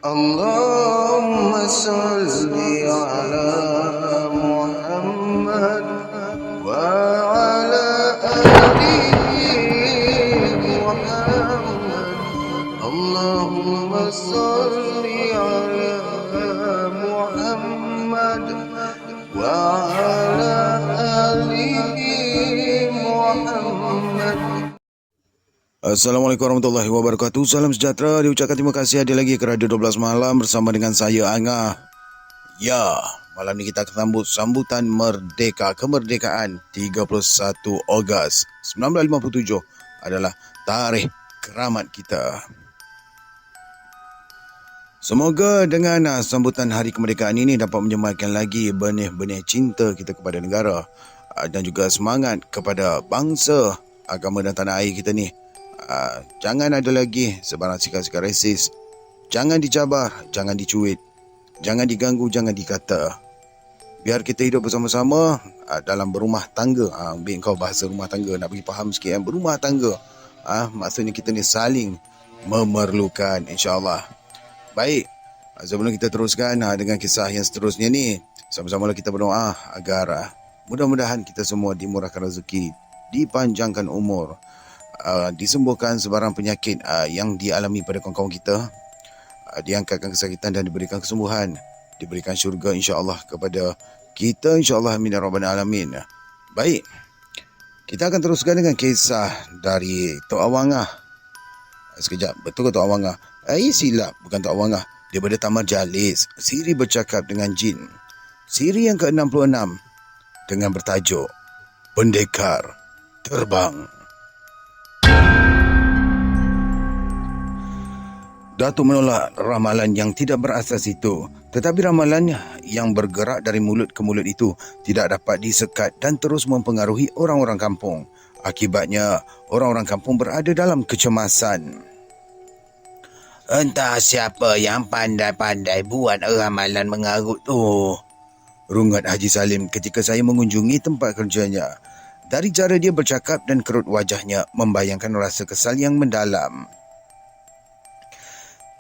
اللهم صل على محمد وعلى آل محمد. اللهم صل على محمد وعلى آل محمد. Assalamualaikum warahmatullahi wabarakatuh. Salam sejahtera. Diucapkan terima kasih hadir lagi ke Radio 12 Malam bersama dengan saya Angah. Ya, malam ni kita akan sambut sambutan Merdeka, kemerdekaan 31 Ogos 1957 adalah tarikh keramat kita. Semoga dengan sambutan hari kemerdekaan ini dapat menyematkan lagi benih-benih cinta kita kepada negara dan juga semangat kepada bangsa, agama dan tanah air kita ni. Jangan ada lagi sebarang sikap-sikap resis. Jangan dicabar, jangan dicuit, jangan diganggu, jangan dikata. Biar kita hidup bersama-sama dalam berumah tangga. Ambil kau bahasa rumah tangga, nak bagi faham sikit. Berumah tangga, maksudnya kita ni saling memerlukan, insyaAllah. Baik, sebelum kita teruskan dengan kisah yang seterusnya ni, sama-sama kita berdoa agar mudah-mudahan kita semua dimurahkan rezeki, dipanjangkan umur, disembuhkan sebarang penyakit yang dialami pada kawan-kawan kita, diangkatkan kesakitan dan diberikan kesembuhan, diberikan syurga insya-Allah kepada kita, insya-Allah, amin ya rabbal alamin. Baik, kita akan teruskan dengan kisah dari Tok Awangah. Sekejap, betul ke Tok Awangah? Silap, bukan Tok Awangah. Daripada Taman Jalis, Siri bercakap dengan jin. Siri yang ke-66 dengan bertajuk Pendekar Terbang. Datuk menolak ramalan yang tidak berasas itu, tetapi ramalan yang bergerak dari mulut ke mulut itu tidak dapat disekat dan terus mempengaruhi orang-orang kampung. Akibatnya, orang-orang kampung berada dalam kecemasan. Entah siapa yang pandai-pandai buat ramalan mengarut tu, rungat Haji Salim ketika saya mengunjungi tempat kerjanya. Dari cara dia bercakap dan kerut wajahnya membayangkan rasa kesal yang mendalam.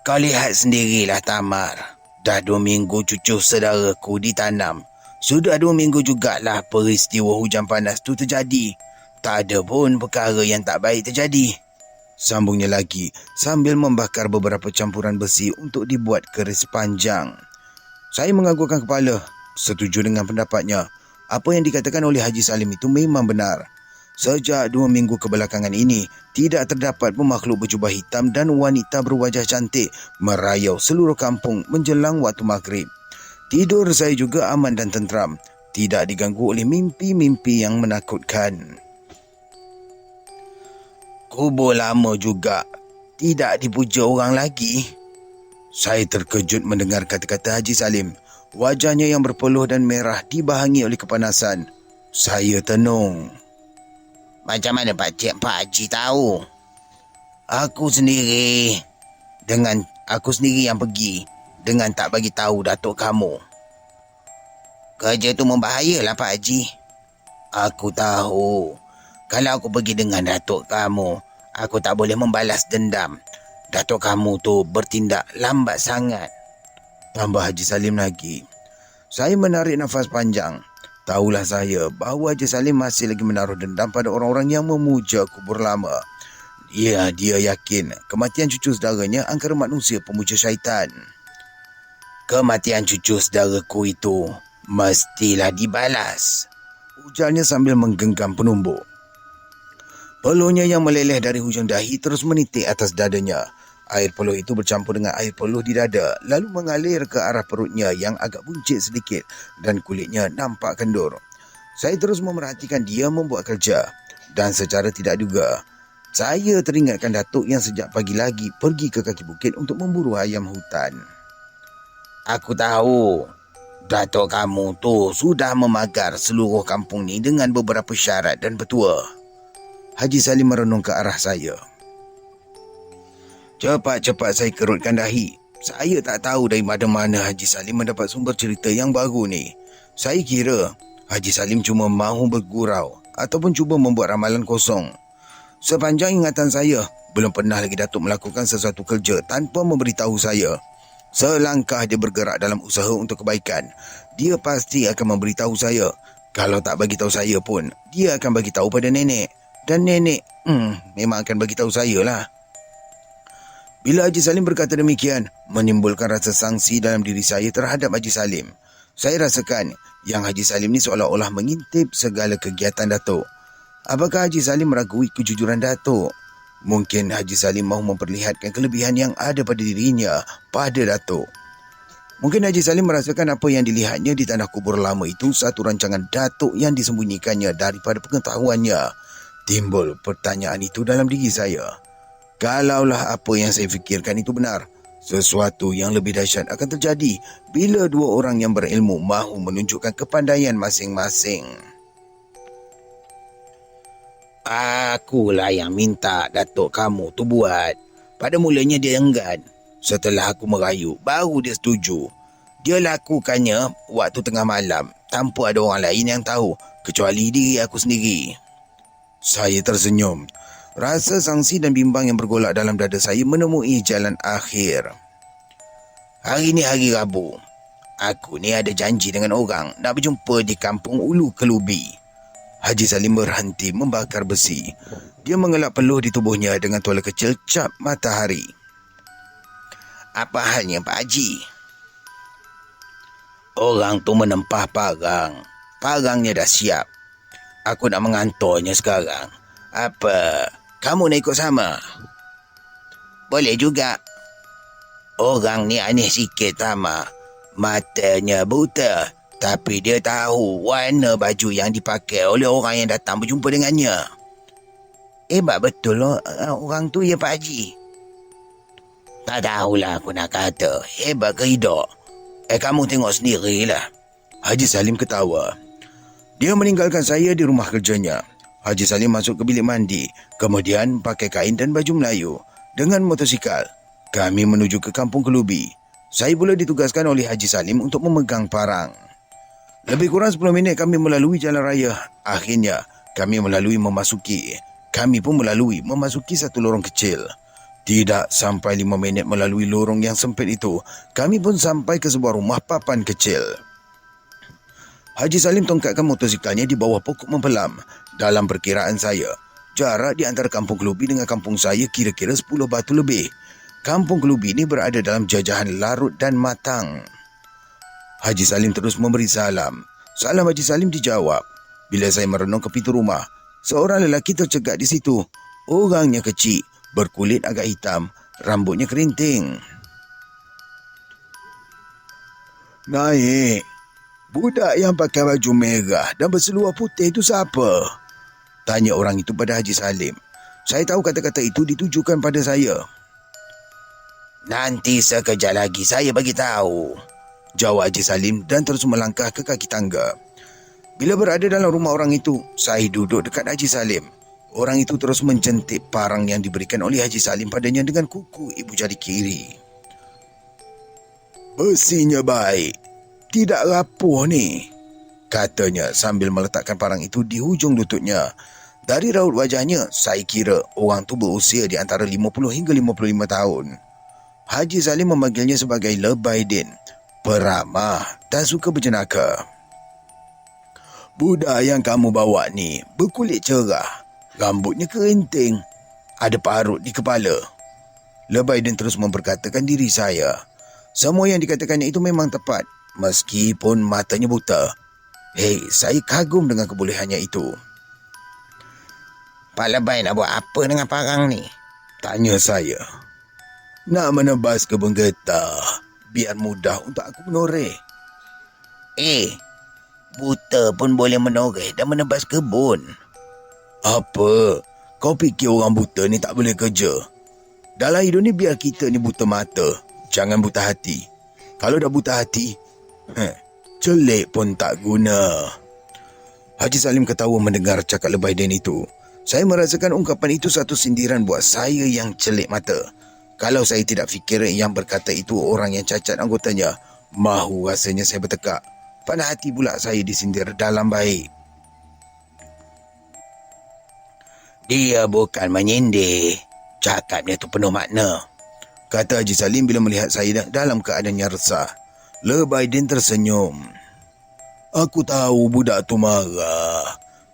Kau lihat sendirilah Tamar. Dah 2 minggu cucu saudaraku ditanam. Sudah 2 minggu jugalah peristiwa hujan panas tu terjadi. Tak ada pun perkara yang tak baik terjadi, sambungnya lagi sambil membakar beberapa campuran besi untuk dibuat keris panjang. Saya menganggukkan kepala, setuju dengan pendapatnya. Apa yang dikatakan oleh Haji Salim itu memang benar. Sejak 2 minggu kebelakangan ini, tidak terdapat pemakhluk berjubah hitam dan wanita berwajah cantik merayau seluruh kampung menjelang waktu maghrib. Tidur saya juga aman dan tenteram, tidak diganggu oleh mimpi-mimpi yang menakutkan. Kubur lama juga tidak dipuja orang lagi. Saya terkejut mendengar kata-kata Haji Salim. Wajahnya yang berpeluh dan merah dibahangi oleh kepanasan. Saya tenung. Macam mana Pak Haji tahu? Aku sendiri yang pergi dengan tak bagi tahu datuk kamu. Kerja tu membahayalah Pak Haji. Aku tahu. Kalau aku pergi dengan datuk kamu, aku tak boleh membalas dendam. Datuk kamu tu bertindak lambat sangat, tambah Haji Salim lagi. Saya menarik nafas panjang. Tahulah saya bahawa Haji Salim masih lagi menaruh dendam pada orang-orang yang memuja kubur lama. Dia yakin kematian cucu saudaranya angkara manusia pemuja syaitan. Kematian cucu saudaraku itu mestilah dibalas, ujarnya sambil menggenggam penumbuk. Peluhnya yang meleleh dari hujung dahi terus menitik atas dadanya. Air peluh itu bercampur dengan air peluh di dada, lalu mengalir ke arah perutnya yang agak buncit sedikit dan kulitnya nampak kendur. Saya terus memerhatikan dia membuat kerja dan secara tidak duga, saya teringatkan datuk yang sejak pagi lagi pergi ke kaki bukit untuk memburu ayam hutan. Aku tahu, datuk kamu tu sudah memagar seluruh kampung ni dengan beberapa syarat dan petua. Haji Salim merenung ke arah saya. Cepat-cepat saya kerutkan dahi. Saya tak tahu dari mana Haji Salim mendapat sumber cerita yang baru ni. Saya kira Haji Salim cuma mahu bergurau ataupun cuba membuat ramalan kosong. Sepanjang ingatan saya, belum pernah lagi Datuk melakukan sesuatu kerja tanpa memberitahu saya. Selangkah dia bergerak dalam usaha untuk kebaikan, dia pasti akan memberitahu saya. Kalau tak bagi tahu saya pun, dia akan bagi tahu pada nenek. Dan nenek, memang akan bagi tahu saya lah. Bila Haji Salim berkata demikian, menimbulkan rasa sangsi dalam diri saya terhadap Haji Salim. Saya rasakan yang Haji Salim ni seolah-olah mengintip segala kegiatan Datuk. Apakah Haji Salim meragui kejujuran Datuk? Mungkin Haji Salim mahu memperlihatkan kelebihan yang ada pada dirinya pada Datuk. Mungkin Haji Salim merasakan apa yang dilihatnya di tanah kubur lama itu satu rancangan Datuk yang disembunyikannya daripada pengetahuannya. Timbul pertanyaan itu dalam diri saya. Kalaulah apa yang saya fikirkan itu benar, sesuatu yang lebih dahsyat akan terjadi bila dua orang yang berilmu mahu menunjukkan kepandaian masing-masing. Akulah yang minta datuk kamu tu buat. Pada mulanya dia enggan. Setelah aku merayu, baru dia setuju. Dia lakukannya waktu tengah malam, tanpa ada orang lain yang tahu, kecuali diri aku sendiri. Saya tersenyum. Rasa sangsi dan bimbang yang bergolak dalam dada saya menemui jalan akhir. Hari ni hari Rabu. Aku ni ada janji dengan orang nak berjumpa di kampung Ulu Kelubi. Haji Salim berhenti membakar besi. Dia mengelak peluh di tubuhnya dengan tuala kecil cap matahari. Apa halnya Pak Haji? Orang tu menempah parang. Parangnya dah siap. Aku nak mengantarnya sekarang. Apa? Kamu nak ikut sama? Boleh juga. Orang ni aneh sikit sama. Matanya buta. Tapi dia tahu warna baju yang dipakai oleh orang yang datang berjumpa dengannya. Hebat betul orang tu ya Pak Haji. Tak tahulah aku nak kata. Hebat ke tidak? Kamu tengok sendirilah. Haji Salim ketawa. Dia meninggalkan saya di rumah kerjanya. Haji Salim masuk ke bilik mandi. Kemudian pakai kain dan baju Melayu. Dengan motosikal, kami menuju ke kampung Kelubi. Saya pula ditugaskan oleh Haji Salim untuk memegang parang. Lebih kurang 10 minit kami melalui jalan raya. Akhirnya, kami pun melalui memasuki satu lorong kecil. Tidak sampai 5 minit melalui lorong yang sempit itu, kami pun sampai ke sebuah rumah papan kecil. Haji Salim tongkatkan motosikalnya di bawah pokok mempelam. Dalam perkiraan saya, jarak di antara kampung Kelubi dengan kampung saya kira-kira 10 batu lebih. Kampung Kelubi ini berada dalam jajahan Larut dan Matang. Haji Salim terus memberi salam. Salam Haji Salim dijawab. Bila saya merenung ke pintu rumah, seorang lelaki tercegat di situ. Orangnya kecil, berkulit agak hitam, rambutnya kerinting. Naik. Budak yang pakai baju merah dan berseluar putih itu siapa? Tanya orang itu pada Haji Salim. Saya tahu kata-kata itu ditujukan pada saya. Nanti sekejap lagi saya bagi tahu, jawab Haji Salim dan terus melangkah ke kaki tangga. Bila berada dalam rumah orang itu, saya duduk dekat Haji Salim. Orang itu terus mencentik parang yang diberikan oleh Haji Salim padanya dengan kuku ibu jari kiri. Besinya baik, tidak rapuh ni, katanya sambil meletakkan parang itu di hujung lututnya. Dari raut wajahnya, saya kira orang tu berusia di antara 50 hingga 55 tahun. Haji Salim memanggilnya sebagai Lebaidin, peramah dan suka berjenaka. Budak yang kamu bawa ni berkulit cerah, rambutnya kerinting, ada parut di kepala. Lebaidin terus memperkatakan diri saya. Semua yang dikatakannya itu memang tepat, meskipun matanya buta. Hei, saya kagum dengan kebolehannya itu. Pak Lebay nak buat apa dengan parang ni? Tanya saya. Nak menebas kebun getah, biar mudah untuk aku menoreh. Buta pun boleh menoreh dan menebas kebun. Apa? Kau fikir orang buta ni tak boleh kerja? Dalam hidup ni biar kita ni buta mata, jangan buta hati. Kalau dah buta hati, celik pun tak guna. Haji Salim ketawa mendengar cakap Lebaidin itu. Saya merasakan ungkapan itu satu sindiran buat saya yang celik mata. Kalau saya tidak fikir yang berkata itu orang yang cacat anggotanya, mahu rasanya saya bertekak. Pada hati pula saya disindir dalam baik. Dia bukan menyindir. Cakapnya tu penuh makna. kata Haji Salim bila melihat saya dalam keadaan yang resah. Lebay Din tersenyum. Aku tahu budak tu marah,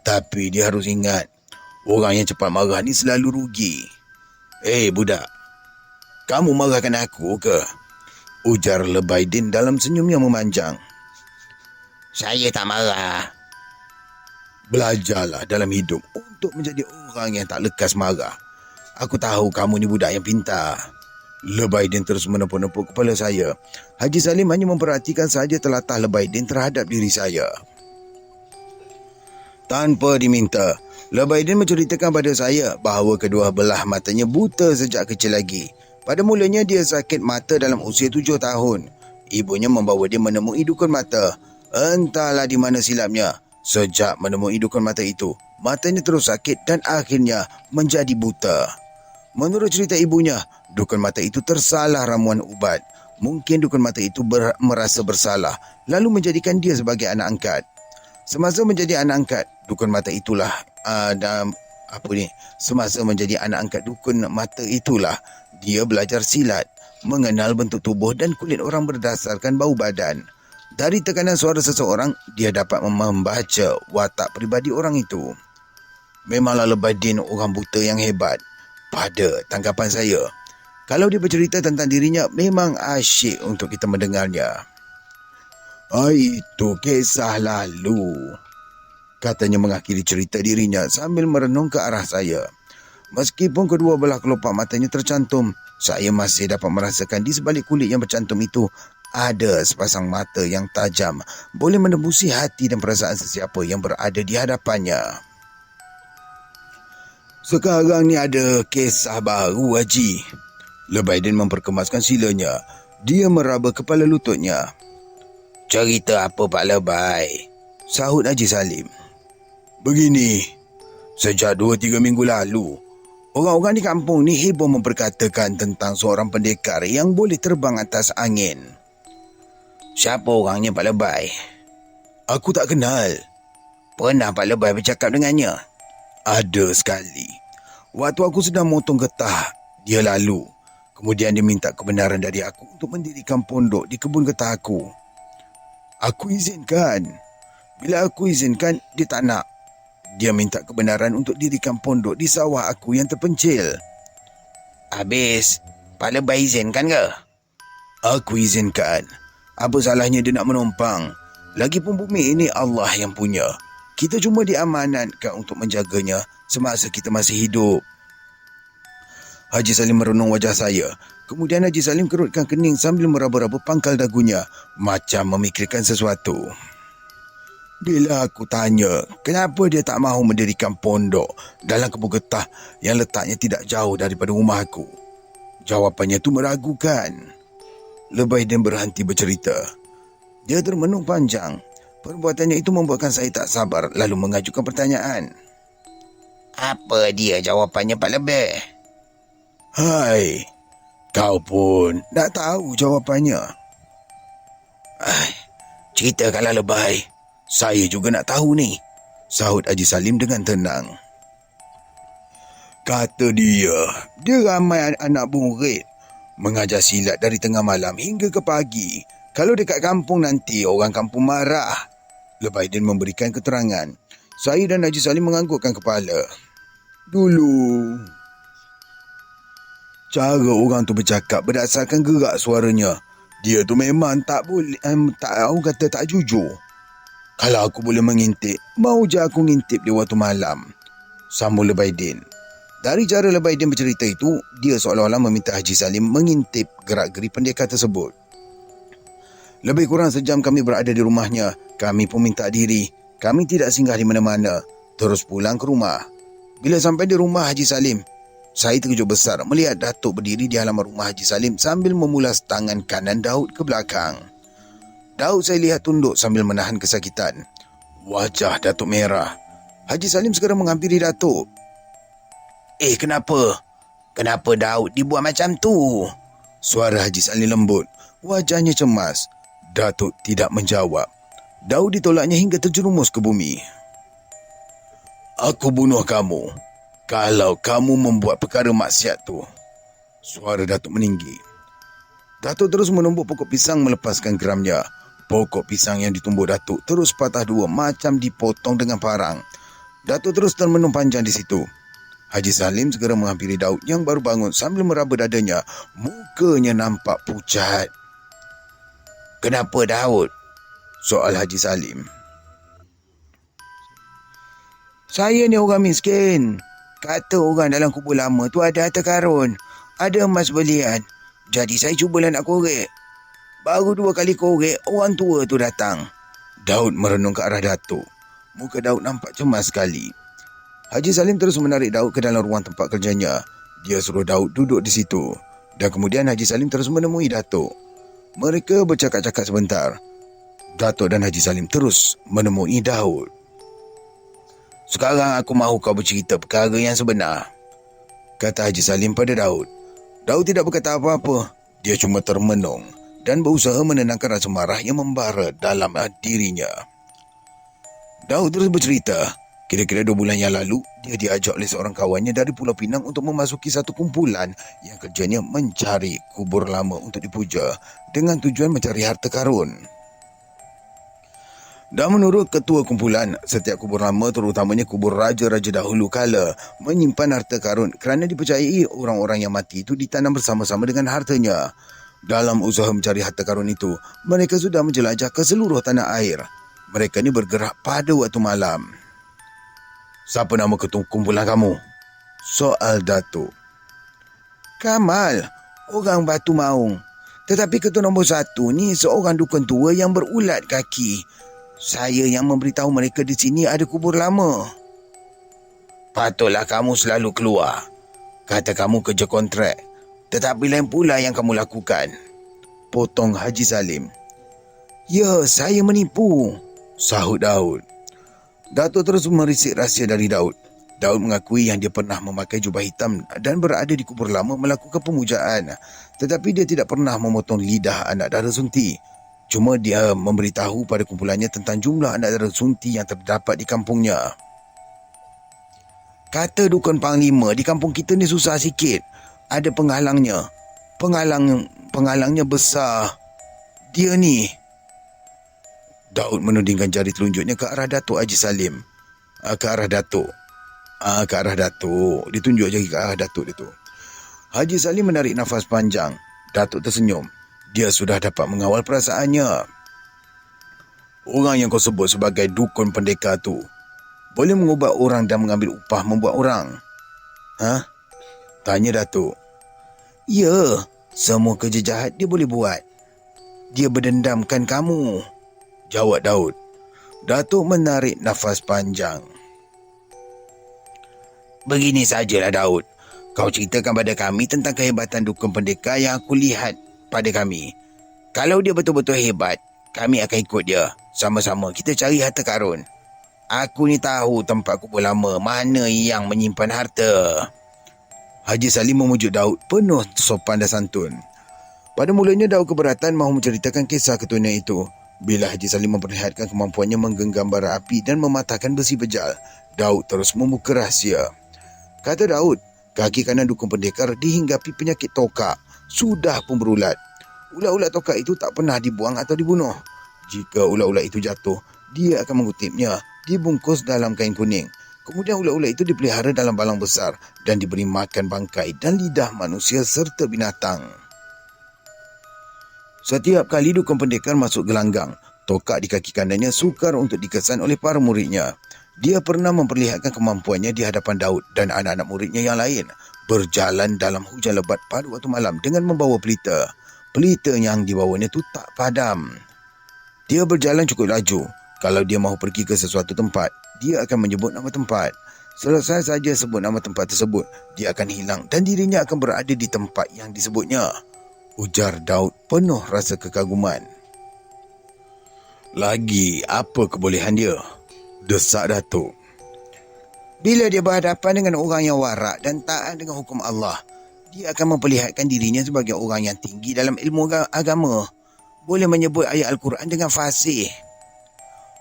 tapi dia harus ingat, orang yang cepat marah ni selalu rugi. Budak, kamu marahkan aku ke? Ujar Lebay Din dalam senyum yang memanjang. Saya tak marah. Belajarlah dalam hidup untuk menjadi orang yang tak lekas marah. Aku tahu kamu ni budak yang pintar. Lebay Din terus menepuk-nepuk kepala saya. Haji Salim hanya memperhatikan sahaja telatah Lebay Din terhadap diri saya. Tanpa diminta, Lebay Din menceritakan pada saya bahawa kedua belah matanya buta sejak kecil lagi. Pada mulanya dia sakit mata dalam usia 7 tahun. Ibunya membawa dia menemui dukun mata. Entahlah di mana silapnya. Sejak menemui dukun mata itu, matanya terus sakit dan akhirnya menjadi buta. Menurut cerita ibunya, dukun mata itu tersalah ramuan ubat. Mungkin dukun mata itu merasa bersalah, lalu menjadikan dia sebagai anak angkat. Semasa menjadi anak angkat, dukun mata itulah semasa menjadi anak angkat dukun mata itulah dia belajar silat, mengenal bentuk tubuh dan kulit orang berdasarkan bau badan. Dari tekanan suara seseorang, dia dapat membaca watak peribadi orang itu. Memanglah Lebay Din orang buta yang hebat. Pada tanggapan saya, kalau dia bercerita tentang dirinya, memang asyik untuk kita mendengarnya. Itu kisah lalu, katanya mengakhiri cerita dirinya sambil merenung ke arah saya. Meskipun kedua belah kelopak matanya tercantum, saya masih dapat merasakan di sebalik kulit yang bercantum itu ada sepasang mata yang tajam, boleh menembusi hati dan perasaan sesiapa yang berada di hadapannya. Sekarang ni ada kisah baru, Haji. Lebay Din memperkemaskan silanya. Dia meraba kepala lututnya. Cerita apa Pak Lebay? Sahut Haji Salim. Begini, sejak 2-3 minggu lalu, orang-orang di kampung ni heboh memperkatakan tentang seorang pendekar yang boleh terbang atas angin. Siapa orangnya Pak Lebay? Aku tak kenal. Pernah Pak Lebay bercakap dengannya? Ada sekali. Waktu aku sedang motong getah, dia lalu. Kemudian dia minta kebenaran dari aku untuk mendirikan pondok di kebun getah aku. Aku izinkan. Bila aku izinkan, dia tak nak. Dia minta kebenaran untuk dirikan pondok di sawah aku yang terpencil. Habis, Pak Lebay izinkan ke? Aku izinkan. Apa salahnya dia nak menumpang? Lagipun bumi ini Allah yang punya. Kita cuma diamanatkan untuk menjaganya semasa kita masih hidup. Haji Salim merenung wajah saya. Kemudian Haji Salim kerutkan kening sambil meraba-raba pangkal dagunya, macam memikirkan sesuatu. Bila aku tanya, kenapa dia tak mahu mendirikan pondok dalam kebun getah yang letaknya tidak jauh daripada rumah aku, jawapannya tu meragukan. Lebay Din berhenti bercerita. Dia termenung panjang. Perbuatannya itu membuatkan saya tak sabar lalu mengajukan pertanyaan. Apa dia jawapannya Pak Lebay? Hai, kau pun nak tahu jawapannya? Ceritakanlah Lebay. Saya juga nak tahu ni, sahut Haji Salim dengan tenang. Kata dia ramai anak murid mengajar silat dari tengah malam hingga ke pagi. Kalau dekat kampung nanti, orang kampung marah. Lebay Din memberikan keterangan. Saya dan Haji Salim menganggukkan kepala. Dulu, cara orang tu bercakap berdasarkan gerak suaranya. Dia tu memang tak boleh, orang kata tak jujur. Kalau aku boleh mengintip, mau je aku ngintip dia waktu malam, sambung Lebay Din. Dari cara Lebay Din bercerita itu, dia seolah-olah meminta Haji Salim mengintip gerak-geri pendekar tersebut. Lebih kurang sejam kami berada di rumahnya. Kami pun minta diri. Kami tidak singgah di mana-mana. Terus pulang ke rumah. Bila sampai di rumah Haji Salim, saya terkejut besar melihat Datuk berdiri di halaman rumah Haji Salim sambil memulas tangan kanan Daud ke belakang. Daud saya lihat tunduk sambil menahan kesakitan. Wajah Datuk merah. Haji Salim segera menghampiri Datuk. Kenapa? Kenapa Daud dibuat macam tu? Suara Haji Salim lembut. Wajahnya cemas. Datuk tidak menjawab. Daud ditolaknya hingga terjerumus ke bumi. Aku bunuh kamu kalau kamu membuat perkara maksiat tu. Suara Datuk meninggi. Datuk terus menumbuk pokok pisang melepaskan geramnya. Pokok pisang yang ditumbuk Datuk terus patah dua macam dipotong dengan parang. Datuk terus termenung panjang di situ. Haji Salim segera menghampiri Daud yang baru bangun sambil meraba dadanya. Mukanya nampak pucat. Kenapa Daud? Soal Haji Salim. Saya ni orang miskin. Kata orang dalam kubur lama tu ada harta karun. Ada emas belian. Jadi saya cubalah nak korek. Baru 2 kali korek, orang tua tu datang. Daud merenung ke arah Datuk. Muka Daud nampak cemas sekali. Haji Salim terus menarik Daud ke dalam ruang tempat kerjanya. Dia suruh Daud duduk di situ. Dan kemudian Haji Salim terus menemui Datuk. Mereka bercakap-cakap sebentar. Datuk dan Haji Salim terus menemui Daud. Sekarang aku mahu kau bercerita perkara yang sebenar, kata Haji Salim pada Daud. Daud tidak berkata apa-apa. Dia cuma termenung dan berusaha menenangkan rasa marah yang membara dalam dirinya. Daud terus bercerita. Kira-kira 2 bulan yang lalu, dia diajak oleh seorang kawannya dari Pulau Pinang untuk memasuki satu kumpulan yang kerjanya mencari kubur lama untuk dipuja dengan tujuan mencari harta karun. Dan menurut ketua kumpulan, setiap kubur lama terutamanya kubur raja-raja dahulu kala menyimpan harta karun kerana dipercayai orang-orang yang mati itu ditanam bersama-sama dengan hartanya. Dalam usaha mencari harta karun itu, mereka sudah menjelajah ke seluruh tanah air. Mereka ni bergerak pada waktu malam. Siapa nama ketua kumpulan kamu? Soal Datuk. Kamal, orang Batu Maung. Tetapi ketua nombor 1 ni seorang dukun tua yang berulat kaki. Saya yang memberitahu mereka di sini ada kubur lama. Patutlah kamu selalu keluar. Kata kamu kerja kontrak. Tetapi lain pula yang kamu lakukan. Potong Haji Salim. Ya, saya menipu, sahut Daud. Datuk terus merisik rahsia dari Daud. Daud mengakui yang dia pernah memakai jubah hitam dan berada di kubur lama melakukan pemujaan. Tetapi dia tidak pernah memotong lidah anak dara sunti. Cuma dia memberitahu pada kumpulannya tentang jumlah anak dara sunti yang terdapat di kampungnya. Kata dukun panglima, di kampung kita ni susah sikit. Ada penghalangnya. Penghalangnya besar. Dia ni. Daud menudingkan jari telunjuknya ke arah Datuk Haji Salim. Ke arah Datuk. Ditunjuk jari ke arah Datuk dia tu. Haji Salim menarik nafas panjang. Datuk tersenyum. Dia sudah dapat mengawal perasaannya. Orang yang kau sebut sebagai dukun pendekar tu boleh mengubah orang dan mengambil upah membuat orang. Tanya Datuk. Ya, semua kerja jahat dia boleh buat. Dia berdendamkan kamu, jawab Daud. Datuk menarik nafas panjang. Begini sajalah Daud. Kau ceritakan pada kami tentang kehebatan dukun pendekar yang aku lihat pada kami. Kalau dia betul-betul hebat, kami akan ikut dia. Sama-sama kita cari harta karun. Aku ni tahu tempat kubur lama mana yang menyimpan harta. Haji Salim memujuk Daud penuh sopan dan santun. Pada mulanya Daud keberatan mahu menceritakan kisah ketuanya itu. Bila Haji Salim memperlihatkan kemampuannya menggenggam bara api dan mematahkan besi bejal, Daud terus membuka rahsia. Kata Daud, kaki kanan dukun pendekar dihinggapi penyakit tokak. Sudah pun berulat. Ulat-ulat tokak itu tak pernah dibuang atau dibunuh. Jika ulat-ulat itu jatuh, dia akan mengutipnya, dibungkus dalam kain kuning. Kemudian ulat-ulat itu dipelihara dalam balang besar dan diberi makan bangkai dan lidah manusia serta binatang. Setiap kali dukun pendekar masuk gelanggang, tokak di kaki kanannya sukar untuk dikesan oleh para muridnya. Dia pernah memperlihatkan kemampuannya di hadapan Daud dan anak-anak muridnya yang lain. Berjalan dalam hujan lebat pada waktu malam dengan membawa pelita. Pelita yang dibawanya itu tak padam. Dia berjalan cukup laju. Kalau dia mahu pergi ke sesuatu tempat, dia akan menyebut nama tempat. Selesai saja sebut nama tempat tersebut, dia akan hilang dan dirinya akan berada di tempat yang disebutnya. Ujar Daud penuh rasa kekaguman. Lagi apa kebolehan dia? Desak Datuk. Bila dia berhadapan dengan orang yang warak dan taat dengan hukum Allah, dia akan memperlihatkan dirinya sebagai orang yang tinggi dalam ilmu agama. Boleh menyebut ayat Al-Quran dengan fasih.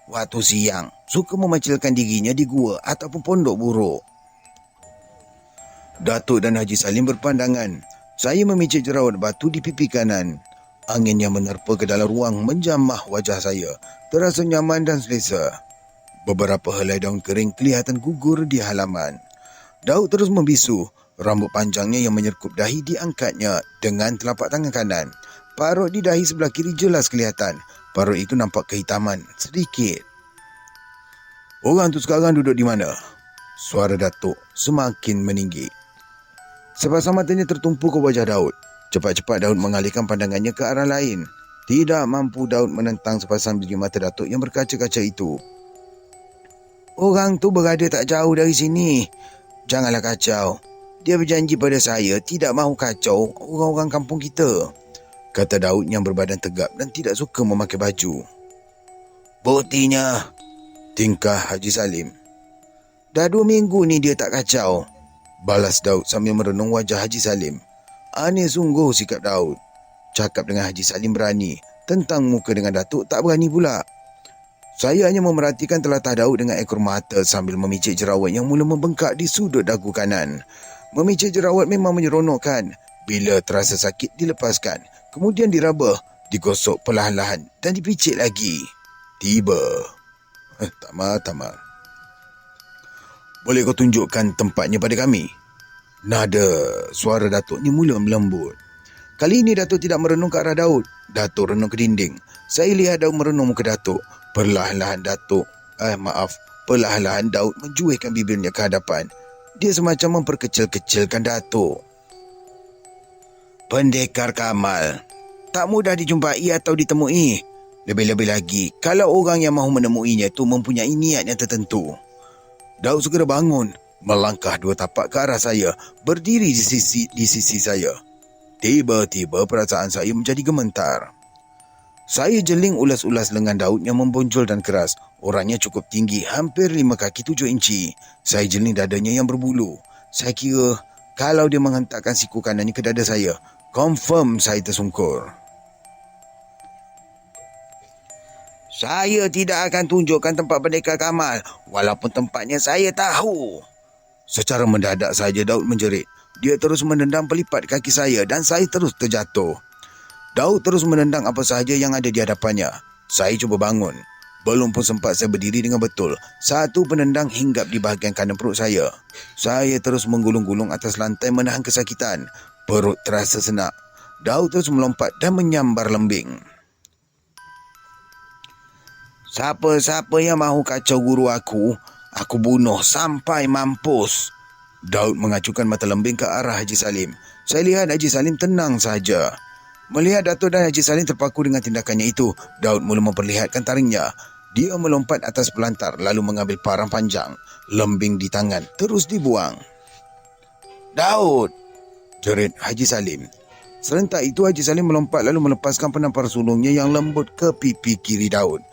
Waktu siang, suka memacilkan dirinya di gua ataupun pondok buruk. Datuk dan Haji Salim berpandangan. Saya memicit jerawat batu di pipi kanan. Angin yang menerpa ke dalam ruang menjamah wajah saya. Terasa nyaman dan selesa. Beberapa helai daun kering kelihatan gugur di halaman. Daud terus membisu. Rambut panjangnya yang menyerkup dahi diangkatnya dengan telapak tangan kanan. Parut di dahi sebelah kiri jelas kelihatan. Parut itu nampak kehitaman sedikit. Orang tu sekarang duduk di mana? Suara Datuk semakin meninggi. Sepasang matanya tertumpu ke wajah Daud. Cepat-cepat Daud mengalihkan pandangannya ke arah lain. Tidak mampu Daud menentang sepasang biji mata Datuk yang berkaca-kaca itu. Orang tu berada tak jauh dari sini. Janganlah kacau. Dia berjanji pada saya tidak mahu kacau orang-orang kampung kita, kata Daud yang berbadan tegap dan tidak suka memakai baju. Buktinya, tingkah Haji Salim. Dah 2 minggu ni dia tak kacau, balas Daud sambil merenung wajah Haji Salim. Aneh sungguh sikap Daud. Cakap dengan Haji Salim berani, tentang muka dengan Datuk tak berani pula. Saya hanya memerhatikan telatah Daud dengan ekor mata sambil memicit jerawat yang mula membengkak di sudut dagu kanan. Memicit jerawat memang menyeronokkan. Bila terasa sakit dilepaskan, kemudian diraba, digosok perlahan-lahan dan dipicit lagi. Tiba. Tamar. Boleh kau tunjukkan tempatnya pada kami? Nada suara Datuk ni mula melembut. Kali ini Datuk tidak merenung ke arah Daud. Datuk renung ke dinding. Saya lihat Daud merenung muka Datuk. Perlahan-lahan Daud menjuihkan bibirnya ke hadapan. Dia semacam memperkecil-kecilkan Datuk. Pendekar Kamal tak mudah dijumpai atau ditemui. Lebih-lebih lagi kalau orang yang mahu menemuinya itu mempunyai niat yang tertentu. Daud segera bangun, melangkah 2 tapak ke arah saya, berdiri di sisi saya. Tiba-tiba perasaan saya menjadi gemetar. Saya jeling ulas-ulas lengan Daud yang membonjol dan keras. Orangnya cukup tinggi, hampir 5 kaki 7 inci. Saya jeling dadanya yang berbulu. Saya kira kalau dia menghentakkan siku kanannya ke dada saya, confirm saya tersungkur. Saya tidak akan tunjukkan tempat pendekar Kamal, walaupun tempatnya saya tahu. Secara mendadak saja Daud menjerit. Dia terus menendang pelipat kaki saya dan saya terus terjatuh. Daud terus menendang apa sahaja yang ada di hadapannya. Saya cuba bangun. Belum pun sempat saya berdiri dengan betul, satu penendang hinggap di bahagian kanan perut saya. Saya terus menggulung-gulung atas lantai menahan kesakitan. Perut terasa senak. Daud terus melompat dan menyambar lembing. Siapa-siapa yang mahu kacau guru aku bunuh sampai mampus. Daud mengacukan mata lembing ke arah Haji Salim. Saya lihat Haji Salim tenang saja. Melihat Datuk dan Haji Salim terpaku dengan tindakannya itu, Daud mula memperlihatkan taringnya. Dia melompat atas pelantar lalu mengambil parang panjang. Lembing di tangan terus dibuang. Daud! Jerit Haji Salim. Serentak itu Haji Salim melompat lalu melepaskan penampar sulungnya yang lembut ke pipi kiri Daud.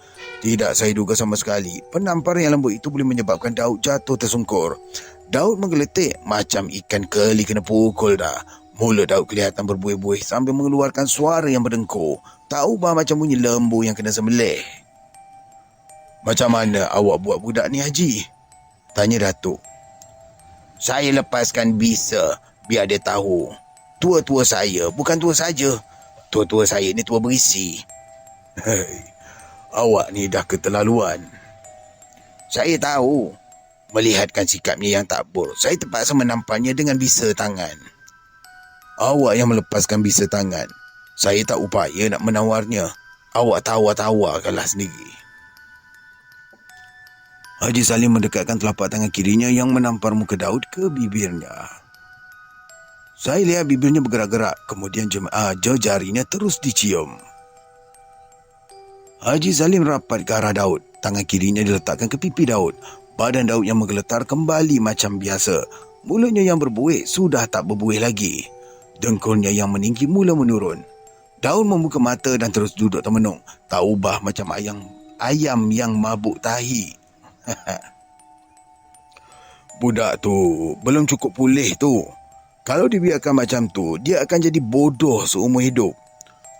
Tidak saya duga sama sekali, penampar yang lembut itu boleh menyebabkan Daud jatuh tersungkur. Daud menggeletik macam ikan keli kena pukul dah. Mulut Daud kelihatan berbuih-buih sambil mengeluarkan suara yang berdengkur. Tak ubah macam bunyi lembu yang kena sembelih. Macam mana awak buat budak ni, Haji? Tanya Datuk. Saya lepaskan bisa biar dia tahu. Tua-tua saya bukan tua saja. Tua-tua saya ni tua berisi. Hei, awak ni dah keterlaluan. Saya tahu. Melihatkan sikapnya yang tak buruk, saya terpaksa menampaknya dengan bisa tangan. Awak yang melepaskan bisa tangan. Saya tak upaya nak menawarnya. Awak tawa-tawakanlah sendiri. Haji Salim mendekatkan telapak tangan kirinya yang menampar muka Daud ke bibirnya. Saya lihat bibirnya bergerak-gerak, kemudian jarinya terus dicium. Haji Salim rapat ke arah Daud. Tangan kirinya diletakkan ke pipi Daud. Badan Daud yang menggeletar kembali macam biasa. Mulutnya yang berbuih sudah tak berbuih lagi. Dengkulnya yang meninggi mula menurun. Daud membuka mata dan terus duduk termenung. Tak ubah macam ayam yang mabuk tahi. Budak tu belum cukup pulih tu. Kalau dibiarkan macam tu, dia akan jadi bodoh seumur hidup.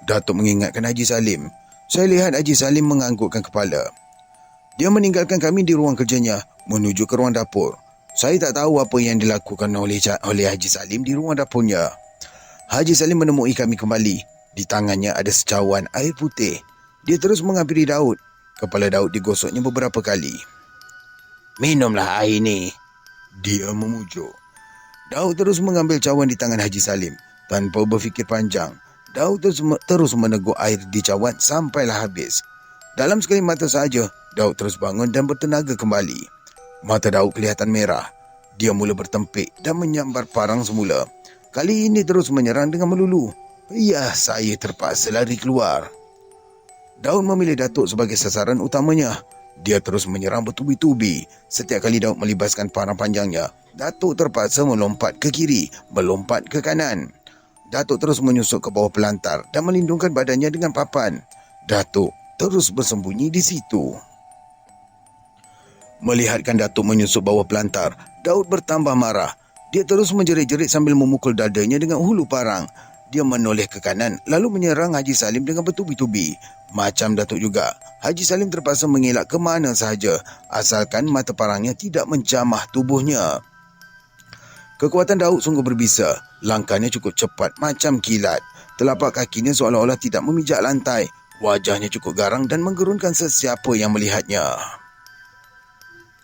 Datuk mengingatkan Haji Salim. Saya lihat Haji Salim menganggukkan kepala. Dia meninggalkan kami di ruang kerjanya, menuju ke ruang dapur. Saya tak tahu apa yang dilakukan oleh Haji Salim di ruang dapurnya. Haji Salim menemui kami kembali. Di tangannya ada secawan air putih. Dia terus menghampiri Daud. Kepala Daud digosoknya beberapa kali. Minumlah air ni. Dia memujuk. Daud terus mengambil cawan di tangan Haji Salim. Tanpa berfikir panjang, Daud terus meneguk air di cawan sampailah habis. Dalam sekali mata sahaja, Daud terus bangun dan bertenaga kembali. Mata Daud kelihatan merah. Dia mula bertempik dan menyambar parang semula. Kali ini terus menyerang dengan melulu. Ya, saya terpaksa lari keluar. Daud memilih Datuk sebagai sasaran utamanya. Dia terus menyerang bertubi-tubi. Setiap kali Daud melibaskan parang panjangnya, Datuk terpaksa melompat ke kiri, melompat ke kanan. Datuk terus menyusup ke bawah pelantar dan melindungkan badannya dengan papan. Datuk terus bersembunyi di situ. Melihatkan Datuk menyusup bawah pelantar, Daud bertambah marah. Dia terus menjerit-jerit sambil memukul dadanya dengan hulu parang. Dia menoleh ke kanan lalu menyerang Haji Salim dengan bertubi-tubi. Macam Datuk juga, Haji Salim terpaksa mengelak ke mana sahaja asalkan mata parangnya tidak menjamah tubuhnya. Kekuatan Daud sungguh berbisa. Langkahnya cukup cepat macam kilat. Telapak kakinya seolah-olah tidak memijak lantai. Wajahnya cukup garang dan menggerunkan sesiapa yang melihatnya.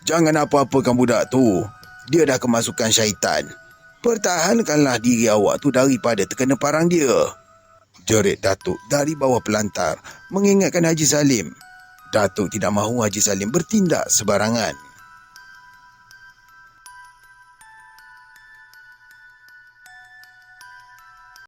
Jangan apa-apakan budak tu. Dia dah kemasukan syaitan. Pertahankanlah diri awak tu daripada terkena parang dia. Jerit Datuk dari bawah pelantar mengingatkan Haji Salim. Datuk tidak mahu Haji Salim bertindak sebarangan.